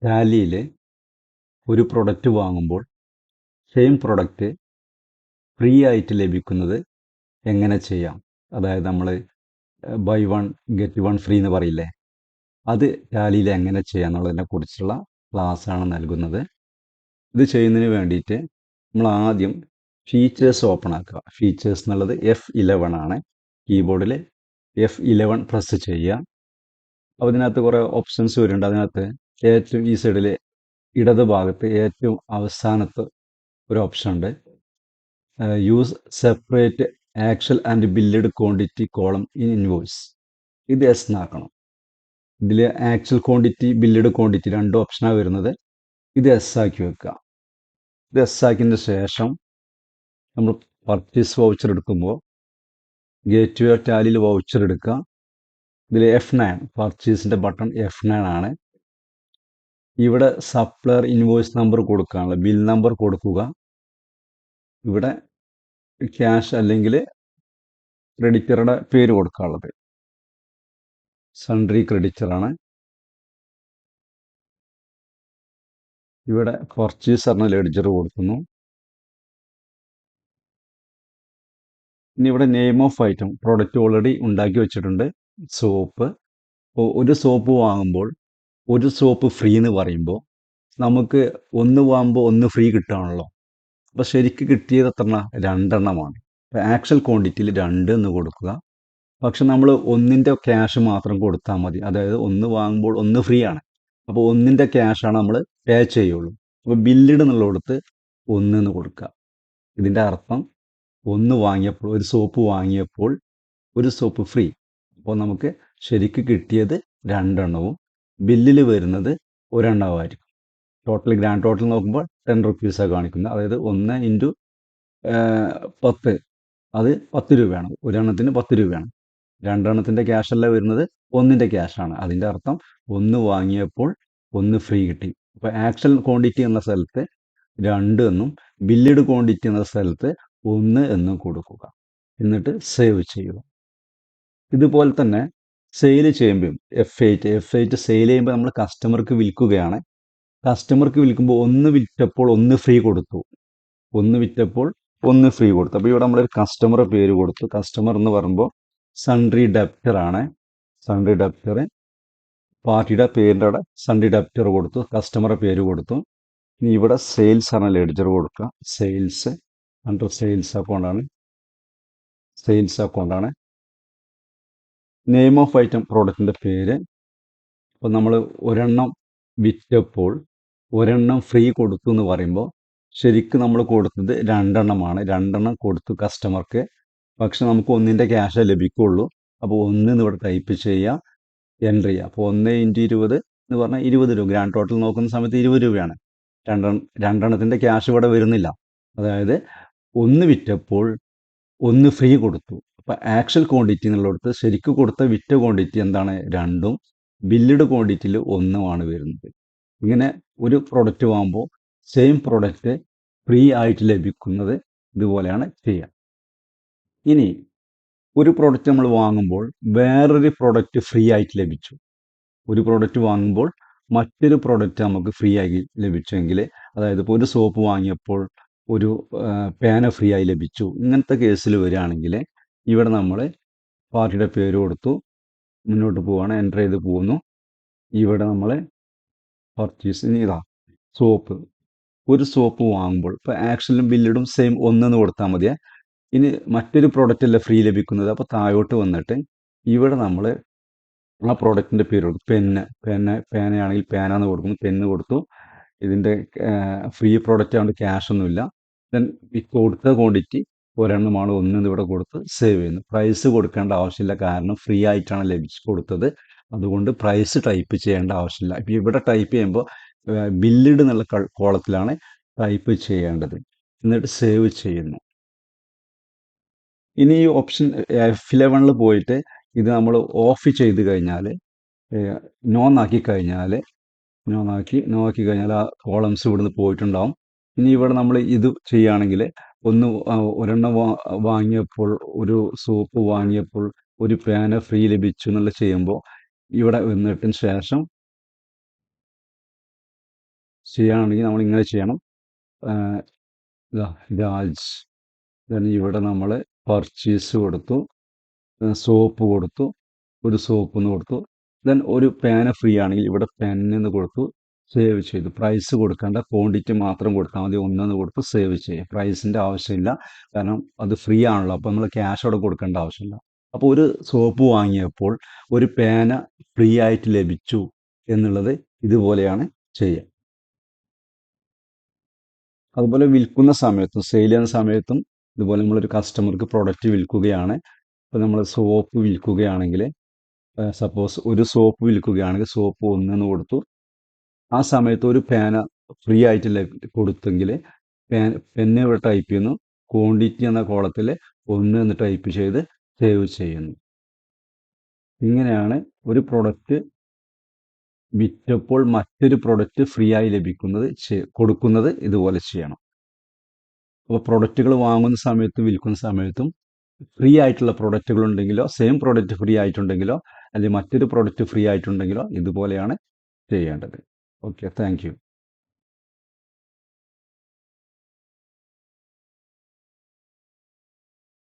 ടാലിയിൽ ഒരു പ്രൊഡക്റ്റ് വാങ്ങുമ്പോൾ same product free ആയിട്ട് ലഭിക്കുന്നത് എങ്ങനെ ചെയ്യാം? അതായത് നമ്മൾ buy one get one free എന്ന് പറയില്ലേ, അത് ടാലിയിൽ എങ്ങനെ ചെയ്യാം എന്നുള്ളതിനെ കുറിച്ചുള്ള ക്ലാസ്സാണ് നൽകുന്നത്. ഇത് ചെയ്യുന്നതിന് വേണ്ടിയിട്ട് നമ്മൾ ആദ്യം ഫീച്ചേഴ്സ് ഓപ്പൺ ആക്കുക. ഫീച്ചേഴ്സ് എന്നുള്ളത് F11 ആണ്. കീബോർഡിൽ F11 പ്രസ് ചെയ്യുക. അപ്പോൾ ഇതിനകത്ത് കുറേ ഓപ്ഷൻസ് വരുന്നുണ്ട്. അതിനകത്ത് ഏറ്റവും ഈ സൈഡിൽ ഇടത് ഭാഗത്ത് ഏറ്റവും അവസാനത്തെ ഒരു ഓപ്ഷൻ ഉണ്ട്, use separate actual and billed quantity column in invoice. ഇത് എസ് എന്നാക്കണം. ഇതിൽ ആക്ച്വൽ ക്വാണ്ടിറ്റി ബില്ലഡ് ക്വാണ്ടിറ്റി രണ്ട് ഓപ്ഷനാണ് വരുന്നത്. ഇത് എസ് ആക്കി വെക്കുക. ഇത് എസ് ആക്കിയതിന് ശേഷം നമ്മൾ പർച്ചേസ് വൗച്ചർ എടുക്കുമ്പോൾ ഗേറ്റ് വേ ടാലിയിൽ വൗച്ചർ എടുക്കുക. ഇതിൽ F9 പർച്ചേസിൻ്റെ ബട്ടൺ F9 ആണ്. ഇവിടെ സപ്ലയർ ഇൻവോയ്സ് നമ്പർ കൊടുക്കാനുള്ള ബിൽ നമ്പർ കൊടുക്കുക. ഇവിടെ ക്യാഷ് അല്ലെങ്കിൽ ക്രെഡിറ്ററുടെ പേര് കൊടുക്കാനുള്ളത് സൺട്രി ക്രെഡിറ്ററാണ്. ഇവിടെ പർച്ചേസ് പറഞ്ഞ ലെഡ്ജർ കൊടുക്കുന്നു. ഇനി ഇവിടെ name of item product already ഉണ്ടാക്കി വെച്ചിട്ടുണ്ട്, സോപ്പ്. അപ്പോൾ ഒരു സോപ്പ് വാങ്ങുമ്പോൾ ഒരു സോപ്പ് ഫ്രീ എന്ന് പറയുമ്പോൾ നമുക്ക് ഒന്ന് വാങ്ങുമ്പോൾ ഒന്ന് ഫ്രീ കിട്ടുകയാണല്ലോ. അപ്പോൾ ശരിക്ക് കിട്ടിയത് എത്ര? രണ്ടെണ്ണമാണ്. അപ്പോൾ ആക്ച്വൽ ക്വാണ്ടിറ്റിയിൽ 2 എന്ന് കൊടുക്കുക. പക്ഷെ നമ്മൾ ഒന്നിൻ്റെ ക്യാഷ് മാത്രം കൊടുത്താൽ മതി. അതായത് ഒന്ന് വാങ്ങുമ്പോൾ ഒന്ന് ഫ്രീ ആണ്. അപ്പോൾ ഒന്നിൻ്റെ ക്യാഷാണ് നമ്മൾ പേ ചെയ്യുള്ളൂ. അപ്പോൾ ബില്ലിഡ് എന്നുള്ളിടത്ത് 1 എന്ന് കൊടുക്കുക. ഇതിൻ്റെ അർത്ഥം ഒന്ന് വാങ്ങിയപ്പോൾ ഒരു സോപ്പ് വാങ്ങിയപ്പോൾ ഒരു സോപ്പ് ഫ്രീ. അപ്പോൾ നമുക്ക് ശരിക്ക് കിട്ടിയത് 2 എണ്ണവും ബില്ലിൽ വരുന്നത് ഒരെണ്ണമായിരിക്കും. ടോട്ടൽ ഗ്രാൻഡ് ടോട്ടൽ നോക്കുമ്പോൾ 10 റുപ്പീസാണ് കാണിക്കുന്നത്. അതായത് 1 ഇൻറ്റു 10, അത് 10 രൂപയാണ്. ഒരെണ്ണത്തിന് 10 രൂപയാണ്. രണ്ടെണ്ണത്തിൻ്റെ ക്യാഷല്ല വരുന്നത്, ഒന്നിൻ്റെ ക്യാഷാണ്. അതിൻ്റെ അർത്ഥം ഒന്ന് വാങ്ങിയപ്പോൾ ഒന്ന് ഫ്രീ കിട്ടി. അപ്പോൾ ആക്ച്വൽ ക്വാണ്ടിറ്റി എന്ന സ്ഥലത്ത് 2 എന്നും ബില്ലിഡ് ക്വാണ്ടിറ്റി എന്ന സ്ഥലത്ത് 1 എന്നും കൊടുക്കുക. എന്നിട്ട് സേവ് ചെയ്യുക. ഇതുപോലെ തന്നെ സെയിൽ ചെയ്യുമ്പോൾ F8 സെയിൽ ചെയ്യുമ്പോൾ നമ്മൾ കസ്റ്റമർക്ക് വിൽക്കുകയാണ്. കസ്റ്റമർക്ക് വിൽക്കുമ്പോൾ ഒന്ന് വിറ്റപ്പോൾ ഒന്ന് ഫ്രീ കൊടുത്തു. ഒന്ന് വിറ്റപ്പോൾ ഒന്ന് ഫ്രീ കൊടുത്തു. അപ്പോൾ ഇവിടെ നമ്മളൊരു കസ്റ്റമറെ പേര് കൊടുത്തു. കസ്റ്റമർ എന്ന് പറയുമ്പോൾ സൺട്രി ഡെപ്റ്റർ ആണ്. സൺട്രി ഡെപ്റ്റർ പാർട്ടിയുടെ പേരിൻ്റെ അവിടെ സൺട്രി ഡെപ്റ്റർ കൊടുത്തു, കസ്റ്റമറെ പേര് കൊടുത്തു. ഇനി ഇവിടെ സെയിൽസ് ആണ് ലെഡ്ജർ കൊടുക്കുക. സെയിൽസ് അണ്ടർ സെയിൽസ് അക്കൗണ്ടാണ്. സെയിൽസ് അക്കൗണ്ടാണ്. നെയിം ഓഫ് ഐറ്റം പ്രോഡക്റ്റിൻ്റെ പേര്. അപ്പോൾ നമ്മൾ ഒരെണ്ണം വിറ്റപ്പോൾ ഒരെണ്ണം ഫ്രീ കൊടുത്തു എന്ന് പറയുമ്പോൾ ശരിക്കും നമ്മൾ കൊടുത്തത് 2 എണ്ണമാണ്. 2 എണ്ണം കൊടുത്തു കസ്റ്റമർക്ക്. പക്ഷെ നമുക്ക് ഒന്നിൻ്റെ ക്യാഷേ ലഭിക്കുള്ളൂ. അപ്പോൾ 1 എന്ന് ഇവിടെ ടൈപ്പ് ചെയ്യുക, എൻ്റർ ചെയ്യുക. അപ്പോൾ 1 ഇൻറ്റു 20 എന്ന് പറഞ്ഞാൽ 20 രൂപ. ഗ്രാൻഡ് ടോട്ടൽ നോക്കുന്ന സമയത്ത് 20 രൂപയാണ്. രണ്ടെണ്ണത്തിൻ്റെ ക്യാഷ് ഇവിടെ വരുന്നില്ല. അതായത് ഒന്ന് വിറ്റപ്പോൾ ഒന്ന് ഫ്രീ കൊടുത്തു. അപ്പോൾ ആക്ച്വൽ ക്വാണ്ടിറ്റി എന്നുള്ളിടത്ത് ശരിക്കും കൊടുത്ത വിറ്റ ക്വാണ്ടിറ്റി എന്താണ്? 2ഉം ബില്ലിഡ് ക്വാണ്ടിറ്റിയിൽ 1ഉമാണ് വരുന്നത്. ഇങ്ങനെ ഒരു പ്രൊഡക്റ്റ് വാങ്ങുമ്പോൾ സെയിം പ്രൊഡക്റ്റ് ഫ്രീ ആയിട്ട് ലഭിക്കുന്നത് ഇതുപോലെയാണ് ചെയ്യുക. ഇനി ഒരു പ്രൊഡക്റ്റ് നമ്മൾ വാങ്ങുമ്പോൾ വേറൊരു പ്രൊഡക്റ്റ് ഫ്രീ ആയിട്ട് ലഭിച്ചു. ഒരു പ്രൊഡക്റ്റ് വാങ്ങുമ്പോൾ മറ്റൊരു പ്രൊഡക്റ്റ് നമുക്ക് ഫ്രീ ആയി ലഭിച്ചെങ്കിൽ, അതായത് ഇപ്പോൾ ഒരു സോപ്പ് വാങ്ങിയപ്പോൾ ഒരു പേന ഫ്രീ ആയി ലഭിച്ചു. ഇങ്ങനത്തെ കേസിൽ വരികയാണെങ്കിൽ ഇവിടെ നമ്മൾ പാർട്ടിയുടെ പേര് കൊടുത്തു, മുന്നോട്ട് പോവുകയാണ്, എൻ്റർ ചെയ്ത് പോകുന്നു. ഇവിടെ നമ്മൾ പർച്ചേസ്, ഇതാ സോപ്പ്. ഒരു സോപ്പ് വാങ്ങുമ്പോൾ ഇപ്പോൾ ആക്ഷനിലും ബില്ലിടും സെയിം 1 എന്ന് കൊടുത്താൽ മതിയേ. ഇനി മറ്റൊരു പ്രോഡക്റ്റ് അല്ല ഫ്രീ ലഭിക്കുന്നത്. അപ്പോൾ താഴോട്ട് വന്നിട്ട് ഇവിടെ നമ്മൾ ആ പ്രോഡക്റ്റിൻ്റെ പേര് കൊടുക്കും. പേനയാണെങ്കിൽ പേന എന്ന് കൊടുക്കുന്നു, പെന്ന് കൊടുത്തു. ഇതിൻ്റെ ഫ്രീ പ്രോഡക്റ്റ് ആയതുകൊണ്ട് ക്യാഷ് ഒന്നുമില്ല. ദെൻ ഈ കൊടുത്ത ക്വാണ്ടിറ്റി ഒരെണ്ണമാണ്, 1 എന്ന് ഇവിടെ കൊടുത്ത് സേവ് ചെയ്യുന്നു. പ്രൈസ് കൊടുക്കേണ്ട ആവശ്യമില്ല, കാരണം ഫ്രീ ആയിട്ടാണ് ലഭിച്ച് കൊടുത്തത്. അതുകൊണ്ട് പ്രൈസ് ടൈപ്പ് ചെയ്യേണ്ട ആവശ്യമില്ല. ഇപ്പോൾ ഇവിടെ ടൈപ്പ് ചെയ്യുമ്പോൾ ബില്ലിഡ് എന്നുള്ള കോളത്തിലാണ് ടൈപ്പ് ചെയ്യേണ്ടത്. എന്നിട്ട് സേവ് ചെയ്യുന്നു. ഇനി ഈ ഓപ്ഷൻ F11 പോയിട്ട് ഇത് നമ്മൾ ഓഫ് ചെയ്ത് കഴിഞ്ഞാൽ, നോന്നാക്കി കഴിഞ്ഞാൽ, നോക്കി കഴിഞ്ഞാൽ ആ കോളംസ് ഇവിടുന്ന് പോയിട്ടുണ്ടാവും. ഇനി ഇവിടെ നമ്മൾ ഇത് ചെയ്യുകയാണെങ്കിൽ ഒരെണ്ണം വാങ്ങിയപ്പോൾ, ഒരു സോപ്പ് വാങ്ങിയപ്പോൾ ഒരു പേന ഫ്രീ ലഭിച്ചു എന്നുള്ള ചെയ്യുമ്പോൾ ഇവിടെ വന്നിട്ടതിന് ശേഷം ചെയ്യുകയാണെങ്കിൽ നമ്മൾ ഇങ്ങനെ ചെയ്യണം. ഇതാ രാജ്, ദെൻ ഇവിടെ നമ്മൾ പർച്ചേസ് കൊടുത്തു, സോപ്പ് കൊടുത്തു, ഒരു സോപ്പ് എന്ന് കൊടുത്തു, ദെൻ ഒരു പേന ഫ്രീ ആണെങ്കിൽ ഇവിടെ പെന്നെന്ന് കൊടുത്തു, സേവ് ചെയ്തു. പ്രൈസ് കൊടുക്കേണ്ട, ക്വാണ്ടിറ്റി മാത്രം കൊടുത്താൽ മതി, ഒന്നെന്ന് കൊടുത്ത് സേവ് ചെയ്യുക. പ്രൈസിൻ്റെ ആവശ്യമില്ല, കാരണം അത് ഫ്രീ ആണല്ലോ, അപ്പോൾ നമ്മൾ ക്യാഷ് അവിടെ കൊടുക്കേണ്ട ആവശ്യമില്ല. അപ്പോൾ ഒരു സോപ്പ് വാങ്ങിയപ്പോൾ ഒരു പേന ഫ്രീ ആയിട്ട് ലഭിച്ചു എന്നുള്ളത് ഇതുപോലെയാണ് ചെയ്യുക. അതുപോലെ വിൽക്കുന്ന സമയത്തും സെയിൽ ചെയ്യുന്ന സമയത്തും ഇതുപോലെ നമ്മളൊരു കസ്റ്റമർക്ക് പ്രൊഡക്റ്റ് വിൽക്കുകയാണ്. ഇപ്പോൾ നമ്മൾ സോപ്പ് വിൽക്കുകയാണെങ്കിൽ, സപ്പോസ് ഒരു സോപ്പ് വിൽക്കുകയാണെങ്കിൽ സോപ്പ് ഒന്നെന്ന് കൊടുത്തു, ആ സമയത്ത് ഒരു പേന ഫ്രീ ആയിട്ട് കൊടുത്തെങ്കിൽ പെന്ന് ഇവിടെ ടൈപ്പ് ചെയ്യുന്നു, ക്വാണ്ടിറ്റി എന്ന കോളത്തിൽ 1 എന്ന് ടൈപ്പ് ചെയ്ത് സേവ് ചെയ്യുന്നു. ഇങ്ങനെയാണ് ഒരു പ്രൊഡക്റ്റ് വിറ്റപ്പോൾ മറ്റൊരു പ്രൊഡക്റ്റ് ഫ്രീ ആയി ലഭിക്കുന്നത് കൊടുക്കുന്നത് ഇതുപോലെ ചെയ്യണം. അപ്പോൾ പ്രൊഡക്റ്റുകൾ വാങ്ങുന്ന സമയത്തും വിൽക്കുന്ന സമയത്തും ഫ്രീ ആയിട്ടുള്ള പ്രൊഡക്റ്റുകൾ ഉണ്ടെങ്കിലോ, സെയിം പ്രൊഡക്റ്റ് ഫ്രീ ആയിട്ടുണ്ടെങ്കിലോ, അല്ലെങ്കിൽ മറ്റൊരു പ്രൊഡക്റ്റ് ഫ്രീ ആയിട്ടുണ്ടെങ്കിലോ ഇതുപോലെയാണ് ചെയ്യേണ്ടത്. Okay, thank you.